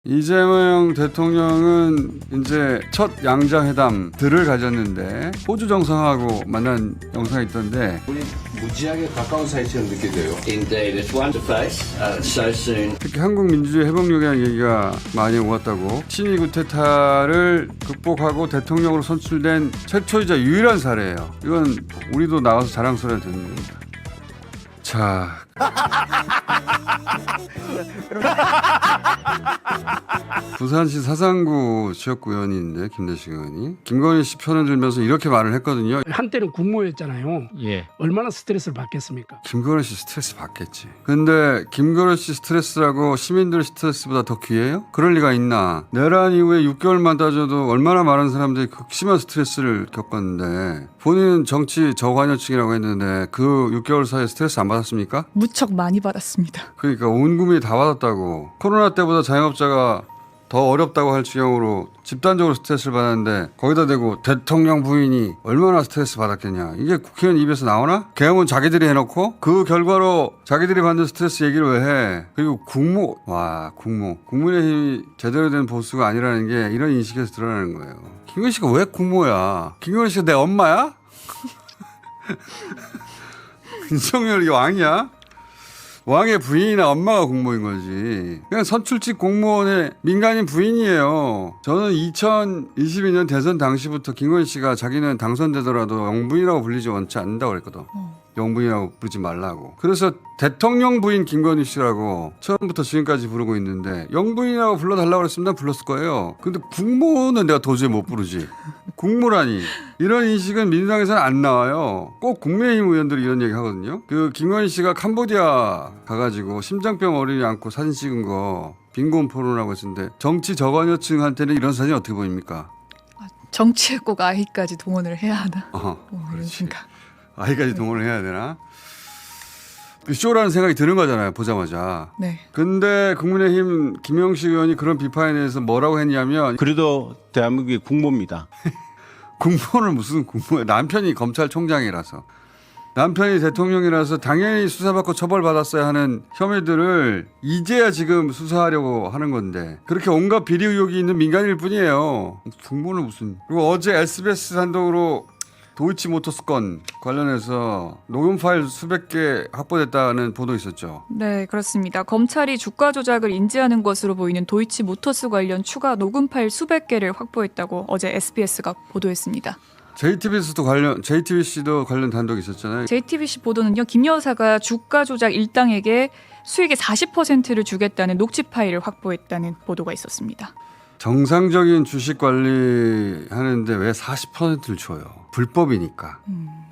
이재명 대통령은 이제 첫 양자회담들을 가졌는데 호주 정상하고 만난 영상이 있던데 우리 무지하게 가까운 사이처럼 느껴져요. Indeed, it's one to face so soon. 특히 한국 민주주의 회복력에 대한 얘기가 많이 오갔다고. 친위 구테타를 극복하고 대통령으로 선출된 최초이자 유일한 사례예요. 이건 우리도 나와서 자랑스러워야 되는 겁니다. 자. 부산시 사상구 지역구 의원인데 김대식 의원이 김건희 씨 편을 들면서 이렇게 말을 했거든요. 한때는 국무였잖아요. 예. 얼마나 스트레스를 받겠습니까? 김건희 씨 스트레스 받겠지. 근데 김건희 씨 스트레스라고 시민들 스트레스보다 더 귀해요? 그럴 리가 있나. 내란 이후에 6개월만 따져도 얼마나 많은 사람들이 극심한 스트레스를 겪었는데 본인은 정치 저관여층이라고 했는데 그 6개월 사이에 스트레스 안 받았습니까? 무척 많이 받았습니다. 그러니까 온 국민이 다 받았다고. 코로나 때보다 자영업자가 더 어렵다고 할 지경으로 집단적으로 스트레스를 받았는데 거기다 대고 대통령 부인이 얼마나 스트레스 받았겠냐. 이게 국회의원 입에서 나오나? 계엄은 자기들이 해놓고 그 결과로 자기들이 받는 스트레스 얘기를 왜 해. 그리고 국민의힘이 제대로 된 보수가 아니라는 게 이런 인식에서 드러나는 거예요. 김건희 씨가 왜 국모야? 김건희 씨가 내 엄마야? 윤석열이 왕이야? 왕의 부인이나 엄마가 공무원인 거지. 그냥 선출직 공무원의 민간인 부인이에요. 저는 2022년 대선 당시부터 김건희 씨가 자기는 당선되더라도 영부인이라고 불리지 원치 않는다고 그랬거든. 영부인이라고 부르지 말라고. 그래서 대통령 부인 김건희 씨라고 처음부터 지금까지 부르고 있는데 영부인이라고 불러달라고 그랬으면 난 불렀을 거예요. 근데 국모는 내가 도저히 못 부르지. 국무라니. 이런 인식은 민주당에서는 안 나와요. 꼭 국민의힘 의원들이 이런 얘기 하거든요. 그 김건희 씨가 캄보디아 가가지고 심장병 어린이 안고 사진 찍은 거 빈곤 포로라고 했는데 정치 저관여층한테는 이런 사진이 어떻게 보입니까? 정치에 꼭 아이까지 동원을 해야 하나? 이런 그렇지. 생각. 아이까지 동원을 해야 되나? 쇼라는 생각이 드는 거잖아요. 보자마자. 네. 근데 국민의힘 김영식 의원이 그런 비판에 대해서 뭐라고 했냐면 그래도 대한민국이 국모입니다. 국무원을 무슨 국무에 남편이 검찰총장이라서 남편이 대통령이라서 당연히 수사받고 처벌받았어야 하는 혐의들을 이제야 지금 수사하려고 하는 건데 그렇게 온갖 비리 의혹이 있는 민간인일 뿐이에요. 국무원을 무슨. 그리고 어제 SBS 단독으로 도이치모터스 건 관련해서 녹음 파일 수백 개 확보됐다는 보도 있었죠. 네, 그렇습니다. 검찰이 주가 조작을 인지하는 것으로 보이는 도이치 모터스 관련 추가 녹음 파일 수백 개를 확보했다고 어제 SBS가 보도했습니다. JTBC도 관련 단독이 있었잖아요. JTBC 보도는요, 김 여사가 주가 조작 일당에게 수익의 40%를 주겠다는 녹취 파일을 확보했다는 보도가 있었습니다. 정상적인 주식 관리하는데 왜 40%를 줘요? 불법이니까.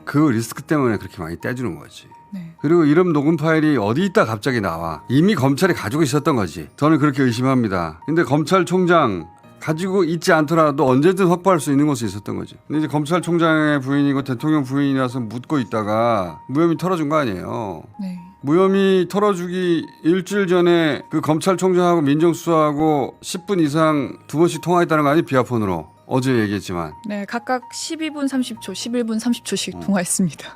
그 리스크 때문에 그렇게 많이 떼주는 거지. 네. 그리고 이름 녹음 파일이 어디 있다 갑자기 나와. 이미 검찰이 가지고 있었던 거지. 저는 그렇게 의심합니다. 근데 검찰총장 가지고 있지 않더라도 언제든 확보할 수 있는 곳에 있었던 거지. 근데 이제 검찰총장의 부인이고 대통령 부인이라서 묻고 있다가 무혐의 털어준 거 아니에요. 네. 무혐의 털어주기 일주일 전에 그 검찰총장하고 민정수석하고 10분 이상 두 번씩 통화했다는 거 아니? 비아폰으로. 어제 얘기했지만. 네, 각각 12분 30초, 11분 30초씩 통화했습니다.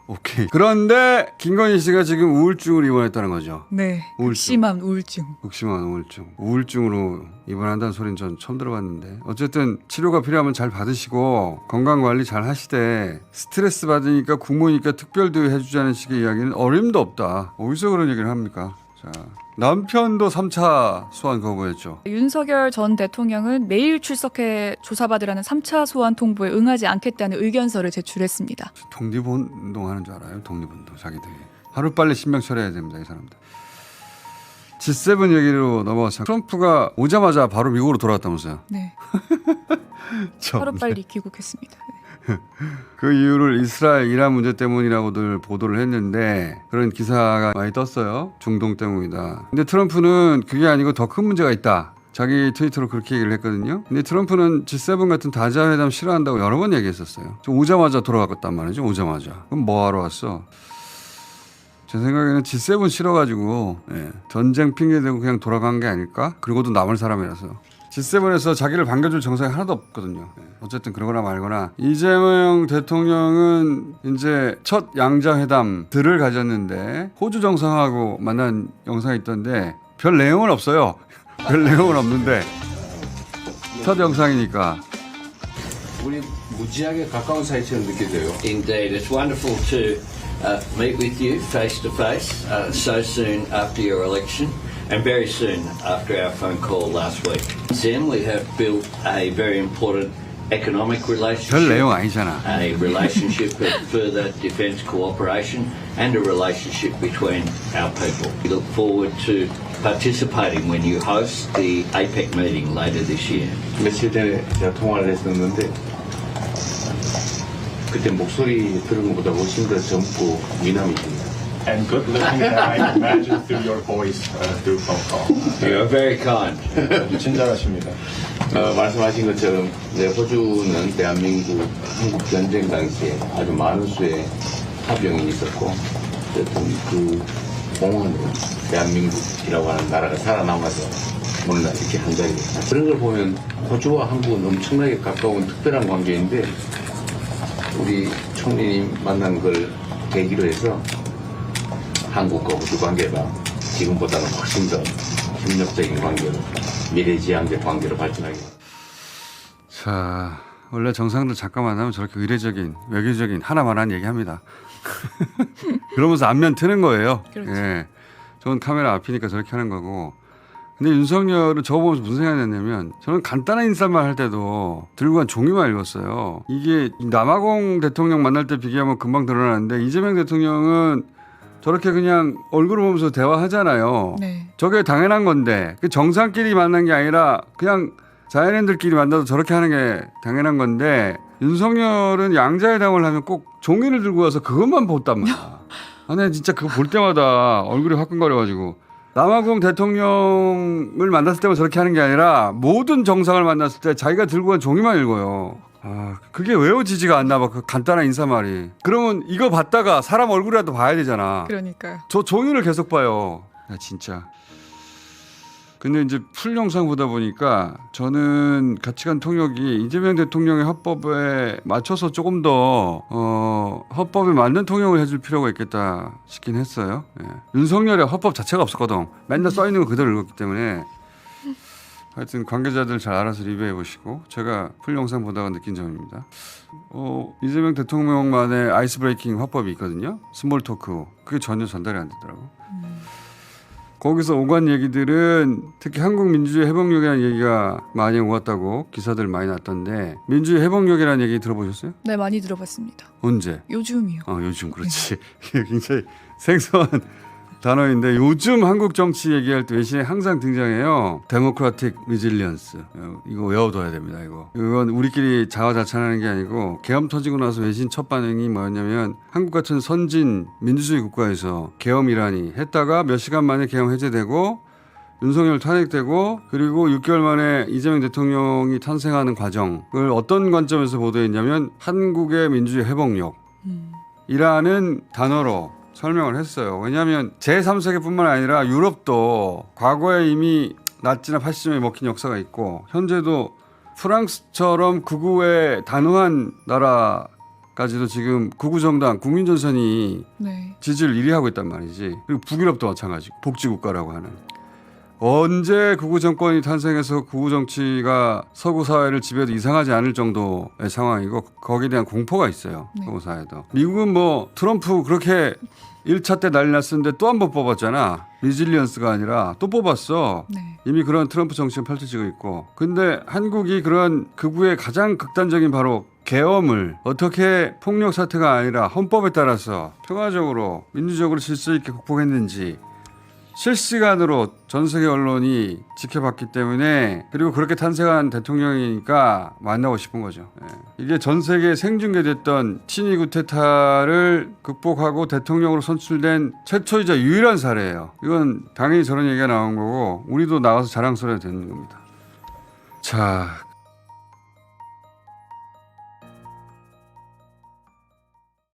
오케이. 그런데 김건희 씨가 지금 우울증을 입원했다는 거죠. 네, 우울증. 극심한 우울증. 극심한 우울증. 우울증으로 입원한다는 소리는 전 처음 들어봤는데 어쨌든 치료가 필요하면 잘 받으시고 건강관리 잘 하시되 스트레스 받으니까 국모니까 특별대우 해주자는 식의 이야기는 어림도 없다. 어디서 그런 얘기를 합니까? 자, 남편도 3차 소환 거부했죠. 윤석열 전 대통령은 매일 출석해 조사받으라는 3차 소환 통보에 응하지 않겠다는 의견서를 제출했습니다. 독립운동 하는 줄 알아요? 독립운동 자기들이. 하루빨리 신명 처리해야 됩니다. 이 사람들. G7 얘기로 넘어가서 트럼프가 오자마자 바로 미국으로 돌아왔다면서요. 네, 참. 하루빨리 귀국했습니다. 그 이유를 이스라엘 이란 문제 때문이라고들 보도를 했는데 그런 기사가 많이 떴어요. 중동 때문이다. 근데 트럼프는 그게 아니고 더 큰 문제가 있다. 자기 트위터로 그렇게 얘기를 했거든요. 근데 트럼프는 G7 같은 다자회담 싫어한다고 여러 번 얘기했었어요. 오자마자 돌아갔단 말이죠. 오자마자. 그럼 뭐하러 왔어? 제 생각에는 G7 싫어가지고 전쟁 핑계대고 그냥 돌아간 게 아닐까? 그리고도 남을 사람이라서. G7에서 자기를 반겨줄 정상이 하나도 없거든요. 어쨌든 그러거나 말거나 이재명 대통령은 이제 첫 양자회담들을 가졌는데 호주 정상하고 만난 영상이 있던데 별 내용은 없어요. 별 내용은 없는데 첫 영상이니까. 우리 무지하게 가까운 사이처럼 느껴져요. Indeed, it's wonderful to meet with you face to face so soon after your election and very soon after our phone call last week. Then we have built a very important economic 별 relationship, 내용 아니잖아. a relationship of further defence cooperation and a relationship between our people. We look forward to participating when you host the APEC meeting later this year. 며칠 전에 제가 통화를 했었는데 그때 목소리 들은 것보다 훨씬 더 젊고 미남이십니다. And good looking I imagine through your voice through phone call. You are very kind. 친절하십니다. 말씀하신 것처럼 호주는 대한민국 한국 전쟁 당시에 아주 많은 수의 파병이 있었고 어쨌든 그 공헌으로 대한민국이라고 하는 나라가 살아남아서 오늘날 이렇게 한 자리에 그런 걸 보면 호주와 한국은 엄청나게 가까운 특별한 관계인데 우리 총리님 만난 걸 계기로 해서 한국과 호주 관계가 지금보다는 훨씬 더 협력적인 관계로 미래지향적 관계로 발전하게. 자, 원래 정상들 잠깐 만나면 저렇게 의례적인 외교적인 하나만한 얘기합니다. 그러면서 안면 트는 거예요. 그렇죠. 예, 저는 카메라 앞이니까 저렇게 하는 거고. 근데 윤석열은 저거 보면서 무슨 생각이 났냐면 저는 간단한 인사말 할 때도 들고 간 종이만 읽었어요. 이게 남아공 대통령 만날 때 비교하면 금방 드러나는데 이재명 대통령은 저렇게 그냥 얼굴을 보면서 대화하잖아요. 네. 저게 당연한 건데 그 정상끼리 만난 게 아니라 그냥 자연인들끼리 만나도 저렇게 하는 게 당연한 건데 윤석열은 양자회담을 하면 꼭 종이를 들고 와서 그것만 봤단 말이야. 아, 내 진짜 그거 볼 때마다 얼굴이 화끈거려가지고 남아공 대통령을 만났을 때만 저렇게 하는 게 아니라 모든 정상을 만났을 때 자기가 들고 간 종이만 읽어요. 아, 그게 외워지지가 않나 봐. 그 간단한 인사말이. 그러면 이거 봤다가 사람 얼굴이라도 봐야 되잖아. 그러니까요. 저 종이를 계속 봐요. 야, 진짜. 근데 이제 풀 영상 보다 보니까 저는 가치관 통역이 이재명 대통령의 헌법에 맞춰서 조금 더 헌법에 맞는 통역을 해줄 필요가 있겠다 싶긴 했어요. 예. 윤석열의 헌법 자체가 없었거든. 맨날 써 있는 거 그대로 읽었기 때문에. 하여튼 관계자들 잘 알아서 리뷰해 보시고 제가 풀 영상 보다가 느낀 점입니다. 이재명 대통령만의 아이스 브레이킹 화법이 있거든요. 스몰 토크. 그게 전혀 전달이 안 되더라고. 거기서 오간 얘기들은 특히 한국 민주주의 회복력이라는 얘기가 많이 오갔다고 기사들 많이 났던데 민주주의 회복력이라는 얘기 들어보셨어요? 네, 많이 들어봤습니다. 언제? 요즘이요. 요즘 그렇지. 굉장히 생소한 단어인데 요즘 한국 정치 얘기할 때 외신에 항상 등장해요. 데모크라틱 리질리언스. 이거 외워둬야 됩니다. 이건 우리끼리 자화자찬하는 게 아니고 계엄 터지고 나서 외신 첫 반응이 뭐였냐면 한국 같은 선진 민주주의 국가에서 계엄이라니 했다가 몇 시간 만에 계엄 해제되고 윤석열 탄핵되고 그리고 6개월 만에 이재명 대통령이 탄생하는 과정을 어떤 관점에서 보도했냐면 한국의 민주주의 회복력이라는 단어로 설명을 했어요. 왜냐하면 제3세계뿐만 아니라 유럽도 과거에 이미 나치나 파시즘에 먹힌 역사가 있고 현재도 프랑스처럼 극우의 단호한 나라까지도 지금 극우 정당 국민전선이 네. 지지를 1위 하고 있단 말이지. 그리고 북유럽도 마찬가지고 복지국가라고 하는. 언제 극우 정권이 탄생해서 극우 정치가 서구 사회를 지배해도 이상하지 않을 정도의 상황이고 거기에 대한 공포가 있어요. 네. 서구 사회도. 미국은 뭐 트럼프 그렇게 1차 때 난리 났었는데 또 한 번 뽑았잖아. 리질리언스가 아니라 또 뽑았어. 네. 이미 그런 트럼프 정치가 펼쳐지고 있고. 근데 한국이 그런 극우의 가장 극단적인 바로 계엄을 어떻게 폭력 사태가 아니라 헌법에 따라서 평화적으로 민주적으로 질서 있게 극복했는지 실시간으로 전 세계 언론이 지켜봤기 때문에 그리고 그렇게 탄생한 대통령이니까 만나고 싶은 거죠. 예. 이게 전 세계에 생중계됐던 친위 구테타를 극복하고 대통령으로 선출된 최초이자 유일한 사례예요. 이건 당연히 저런 얘기가 나온 거고 우리도 나가서 자랑스러워야 되는 겁니다. 자,